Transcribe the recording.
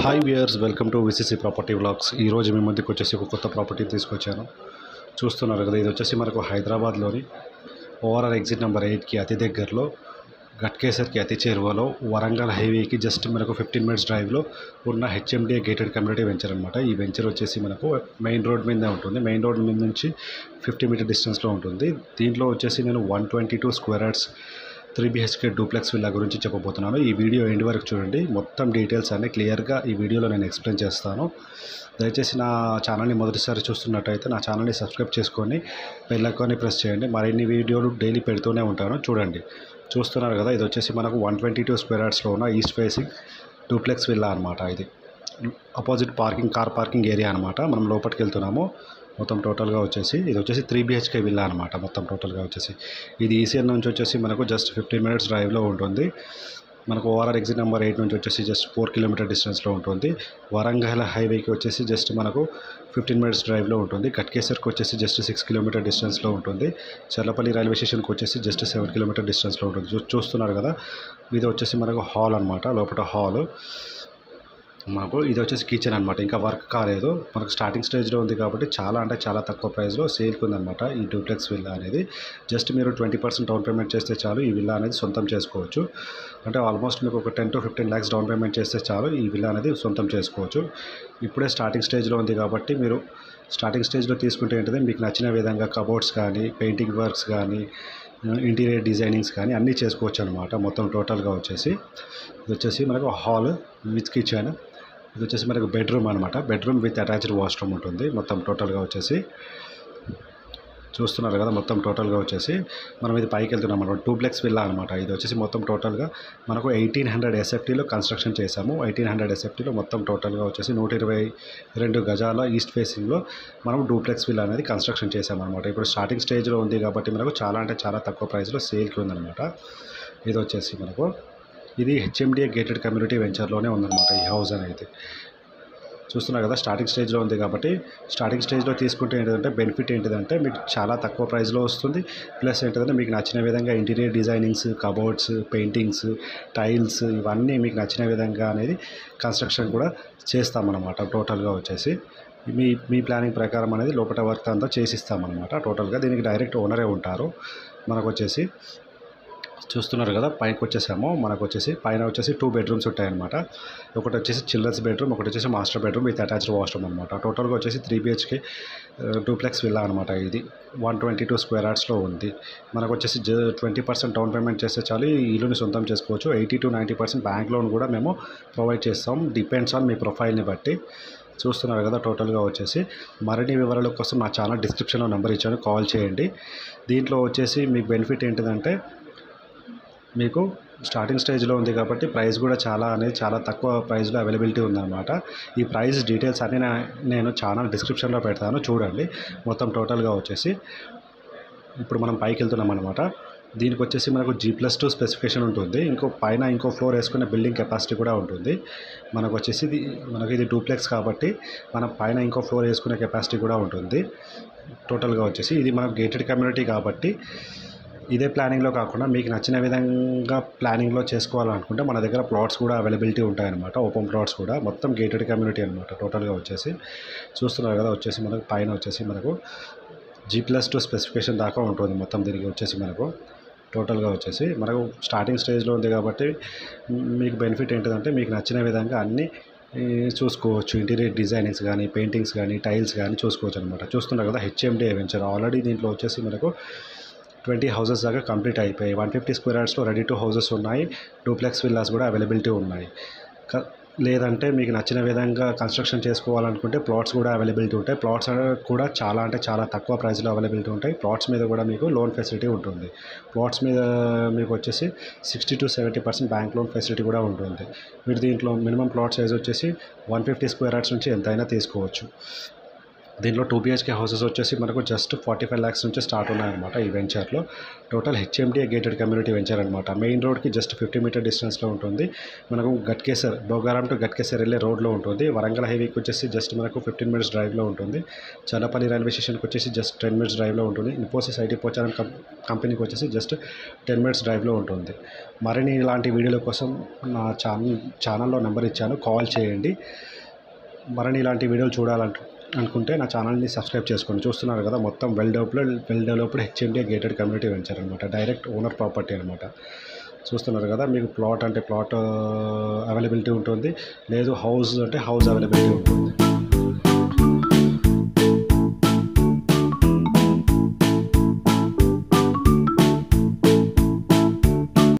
Hi viewers, welcome to VCC property vlogs. ఈరోజు మీ ముందుకు వచ్చేసి ఒక కొత్త ప్రాపర్టీ తీసుకొచ్చాను. చూస్తున్నారు కదా, ఇది వచ్చేసి మనకు హైదరాబాద్లోని ఓఆర్ఆర్ ఎగ్జిట్ నెంబర్ 8కి అతి దగ్గరలో, గట్కేసర్కి అతి చేరువలో, వరంగల్ హైవేకి జస్ట్ మనకు 15 మినిట్స్ డ్రైవ్లో ఉన్న హెచ్ఎండిఏ గేటెడ్ కమ్యూనిటీ వెంచర్ అనమాట. ఈ వెంచర్ వచ్చేసి మనకు మెయిన్ రోడ్ మీదే ఉంటుంది. మెయిన్ రోడ్ మీద నుంచి 50 మీటర్ డిస్టెన్స్లో ఉంటుంది. దీంట్లో వచ్చేసి నేను 122 square yards 3 BHK duplex villa గురించి చెప్పబోతున్నాను. ఈ వీడియో ఎండ్ వరకు చూడండి. మొత్తం డీటెయిల్స్ అన్నీ క్లియర్గా ఈ వీడియోలో నేను ఎక్స్ప్లెయిన్ చేస్తాను. దయచేసి నా ఛానల్ని మొదటిసారి చూస్తున్నట్టయితే నా ఛానల్ని సబ్స్క్రైబ్ చేసుకొని బెల్ ఐకాన్ని ప్రెస్ చేయండి. మరిన్ని వీడియోలు డైలీ పెడుతూనే ఉంటాను. చూడండి, చూస్తున్నారు కదా, ఇది వచ్చేసి మనకు 122 స్క్వేర్ యార్డ్స్లో ఉన్న ఈస్ట్ ఫేసింగ్ డూప్లెక్స్ విల్లా అనమాట. ఇది అపోజిట్ కార్ పార్కింగ్ ఏరియా అనమాట. మనం లోపలికి వెళ్తున్నాము. మొత్తం టోటల్గా వచ్చేసి ఇది వచ్చేసి 3 BHK విల్లా అనమాట. మొత్తం టోటల్గా వచ్చేసి ఇది ఈసీఎల్ నుంచి వచ్చేసి మనకు జస్ట్ 15 మినిట్స్ డ్రైవ్లో ఉంటుంది. మనకు ఓఆర్ఆర్ ఎగ్జిట్ నెంబర్ 8 నుంచి వచ్చేసి జస్ట్ 4 కిలోమీటర్ డిస్టెన్స్లో ఉంటుంది. వరంగల్ హైవేకి వచ్చేసి జస్ట్ మనకు 15 మినిట్స్ డ్రైవ్లో ఉంటుంది. గట్కేసర్కి వచ్చేసి జస్ట్ 6 కిలోమీటర్ డిస్టెన్స్లో ఉంటుంది. చర్లపల్లి రైల్వే స్టేషన్కి వచ్చేసి జస్ట్ 7 కిలోమీటర్ డిస్టెన్స్లో ఉంటుంది. చూస్తున్నారు కదా, ఇది వచ్చేసి మనకు హాల్ అనమాట. లోపల హాల్ మనకు ఇది వచ్చేసి కిచెన్ అనమాట. ఇంకా వర్క్ కాలేదు, మనకు స్టార్టింగ్ స్టేజ్లో ఉంది కాబట్టి చాలా అంటే చాలా తక్కువ ప్రైస్లో సేల్కి ఉందన్నమాట ఈ డూప్లెక్స్ విల్లా అనేది. జస్ట్ మీరు 20% డౌన్ పేమెంట్ చేస్తే చాలు ఈ విల్లా అనేది సొంతం చేసుకోవచ్చు. అంటే ఆల్మోస్ట్ మీకు ఒక 10 to 15 lakhs డౌన్ పేమెంట్ చేస్తే చాలు ఈ విల్లా అనేది సొంతం చేసుకోవచ్చు. ఇప్పుడే స్టార్టింగ్ స్టేజ్లో ఉంది కాబట్టి మీరు స్టార్టింగ్ స్టేజ్లో తీసుకుంటే ఏంటంటే మీకు నచ్చిన విధంగా కబోర్డ్స్ కానీ, పెయింటింగ్ వర్క్స్ కానీ, ఇంటీరియర్ డిజైనింగ్స్ కానీ అన్నీ చేసుకోవచ్చు అనమాట. మొత్తం టోటల్గా వచ్చేసి ఇది వచ్చేసి మనకు హాల్ విత్ కిచెన్. ఇది వచ్చేసి మనకు బెడ్రూమ్ అనమాట. బెడ్రూమ్ విత్ అటాచ్డ్ వాష్రూమ్ ఉంటుంది. మొత్తం టోటల్గా వచ్చేసి చూస్తున్నారు కదా, మొత్తం టోటల్గా వచ్చేసి మనం ఇది పైకి వెళ్తున్నాం అనమాట. డూప్లెక్స్ విల్లా అనమాట. ఇది వచ్చేసి మొత్తం టోటల్గా మనకు 1800 SFTలో కన్స్ట్రక్షన్ చేశాము. 1800 SFTలో మొత్తం టోటల్గా వచ్చేసి 122 గజాల ఈస్ట్ ఫేసింగ్లో మనం డూప్లెక్స్ విల్లా అనేది కన్స్ట్రక్షన్ చేశామన్నమాట. ఇప్పుడు స్టార్టింగ్ స్టేజ్లో ఉంది కాబట్టి మనకు చాలా అంటే చాలా తక్కువ ప్రైస్లో సేల్కి ఉందన్నమాట. ఇది వచ్చేసి మనకు ఇది హెచ్ఎండిఏ గేటెడ్ కమ్యూనిటీ వెంచర్లోనే ఉందన్నమాట ఈ హౌస్ అనేది. చూస్తున్నారు కదా, స్టార్టింగ్ స్టేజ్లో ఉంది కాబట్టి స్టార్టింగ్ స్టేజ్లో తీసుకుంటే ఏంటంటే బెనిఫిట్ ఏంటిదంటే మీకు చాలా తక్కువ ప్రైస్లో వస్తుంది. ప్లస్ ఏంటంటే మీకు నచ్చిన విధంగా interior designings, cupboards, paintings, tiles ఇవన్నీ మీకు నచ్చిన విధంగా అనేది కన్స్ట్రక్షన్ కూడా చేస్తామన్నమాట. టోటల్గా వచ్చేసి మీ ప్లానింగ్ ప్రకారం అనేది లోపల వర్క్ అంతా చేసిస్తామన్నమాట. టోటల్గా దీనికి డైరెక్ట్ ఓనరే ఉంటారు. మనకు వచ్చేసి చూస్తున్నారు కదా, పైకి వచ్చేసాము. మనకు వచ్చేసి పైన వచ్చేసి 2 బెడ్రూమ్స్ ఉంటాయన్నమాట. ఒకటి వచ్చేసి చిల్డ్రన్స్ బెడ్రూమ్, ఒకటి వచ్చేసి master bedroom with attached washroom అనమాట. టోటల్గా వచ్చేసి 3 BHK డూప్లెక్స్ విల్లా అనమాట. ఇది 122 స్క్వేర్ యార్డ్స్లో ఉంది. మనకు వచ్చేసి 20% డౌన్ పేమెంట్ చేస్తే చాలు ఈ ఇల్లుని సొంతం చేసుకోవచ్చు. 80 to 90% బ్యాంక్ లోన్ కూడా మేము ప్రొవైడ్ చేస్తాం, డిపెండ్స్ ఆన్ మీ ప్రొఫైల్ని బట్టి. చూస్తున్నారు కదా, టోటల్గా వచ్చేసి మరిన్ని వివరాల కోసం నా ఛానల్ డిస్క్రిప్షన్లో నెంబర్ ఇచ్చాను, కాల్ చేయండి. దీంట్లో వచ్చేసి మీకు బెనిఫిట్ ఏంటిదంటే మీకు స్టార్టింగ్ స్టేజ్లో ఉంది కాబట్టి ప్రైస్ కూడా చాలా తక్కువ ప్రైస్లో అవైలబిలిటీ ఉందన్నమాట. ఈ ప్రైస్ డీటెయిల్స్ అన్నీ నేను ఛానల్ డిస్క్రిప్షన్లో పెడతాను, చూడండి. మొత్తం టోటల్గా వచ్చేసి ఇప్పుడు మనం పైకి వెళ్తున్నాం అనమాట. దీనికి వచ్చేసి మనకు G+2 స్పెసిఫికేషన్ ఉంటుంది. ఇంకో ఫ్లోర్ వేసుకునే బిల్డింగ్ కెపాసిటీ కూడా ఉంటుంది. మనకు వచ్చేసి ఇది డూప్లెక్స్ కాబట్టి మనం పైన ఇంకో ఫ్లోర్ వేసుకునే కెపాసిటీ కూడా ఉంటుంది. టోటల్గా వచ్చేసి ఇది మనకు గేటెడ్ కమ్యూనిటీ కాబట్టి ఇదే ప్లానింగ్లో కాకుండా మీకు నచ్చిన విధంగా ప్లానింగ్లో చేసుకోవాలనుకుంటే మన దగ్గర ప్లాట్స్ కూడా అవైలబిలిటీ ఉంటాయన్నమాట. ఓపెన్ ప్లాట్స్ కూడా. మొత్తం గేటెడ్ కమ్యూనిటీ అనమాట. టోటల్గా వచ్చేసి చూస్తున్నారు కదా, వచ్చేసి మనకు పైన వచ్చేసి మనకు G+2 స్పెసిఫికేషన్ దాకా ఉంటుంది. మొత్తం దీనికి వచ్చేసి మనకు టోటల్గా వచ్చేసి మనకు స్టార్టింగ్ స్టేజ్లో ఉంది కాబట్టి మీకు బెనిఫిట్ ఏంటంటే మీకు నచ్చిన విధంగా అన్నీ చూసుకోవచ్చు. ఇంటీరియర్ డిజైనింగ్స్ కానీ, పెయింటింగ్స్ కానీ, టైల్స్ కానీ చూసుకోవచ్చు అనమాట. చూస్తున్నారు కదా, హెచ్ఎండిఏ వెంచర్. ఆల్రెడీ దీంట్లో వచ్చేసి మనకు 20 హౌసెస్ దాకా కంప్లీట్ అయిపోయాయి. 150 స్క్వేర్ యార్డ్స్లో రెడీ టు హౌసెస్ ఉన్నాయి. డూప్లెక్స్ విల్లాస్ కూడా అవైలబిలిటీ ఉన్నాయి. లేదంటే మీకు నచ్చిన విధంగా కన్స్ట్రక్షన్ చేసుకోవాలనుకుంటే ప్లాట్స్ కూడా అవైలబిలిటీ ఉంటాయి. ప్లాట్స్ కూడా చాలా అంటే చాలా తక్కువ ప్రైస్లో అవైలబిలిటీ ఉంటాయి. ప్లాట్స్ మీద కూడా మీకు లోన్ ఫెసిలిటీ ఉంటుంది. ప్లాట్స్ మీద మీకు వచ్చేసి 60 to 70% బ్యాంక్ లోన్ ఫెసిలిటీ కూడా ఉంటుంది. మీరు దీంట్లో మినిమం ప్లాట్ సైజ్ వచ్చేసి 150 స్క్వేర్ యార్డ్స్ నుంచి ఎంతైనా తీసుకోవచ్చు. దీనిలో 2 BHK హౌసెస్ వచ్చేసి మనకు జస్ట్ 45 lakhs నుంచి స్టార్ట్ ఉన్నాయన్నమాట ఈ వెంచర్లో. Total HMDA gated community venture అనమాట. మెయిన్ రోడ్కి జస్ట్ 50 మీటర్ డిస్టెన్స్లో ఉంటుంది. మనకు గట్కేసర్ బోగారం టు గట్కేసర్ వెళ్ళే రోడ్లో ఉంటుంది. వరంగల్ హైవేకి వచ్చేసి జస్ట్ మనకు 15 minutes డ్రైవ్లో ఉంటుంది. చల్లపల్లి రైల్వే స్టేషన్కి వచ్చేసి జస్ట్ 10 minutes డ్రైవ్లో ఉంటుంది. ఇన్ఫోసిస్ ఐటీ పోచారం కంపెనీకి వచ్చేసి జస్ట్ 10 minutes డ్రైవ్లో ఉంటుంది. మరిన్ని ఇలాంటి వీడియోల కోసం నా ఛానల్లో నెంబర్ ఇచ్చాను, కాల్ చేయండి. మరిన్ని ఇలాంటి వీడియోలు అనుకుంటే నా ఛానల్ని సబ్స్క్రైబ్ చేసుకోండి. చూస్తున్నారు కదా, మొత్తం well developed HMDA gated community venture అనమాట. డైరెక్ట్ ఓనర్ ప్రాపర్టీ అనమాట. చూస్తున్నారు కదా, మీకు ప్లాట్ అంటే ప్లాట్ అవైలబిలిటీ ఉంటుంది, లేదు హౌస్ అంటే హౌస్ అవైలబిలిటీ ఉంటుంది.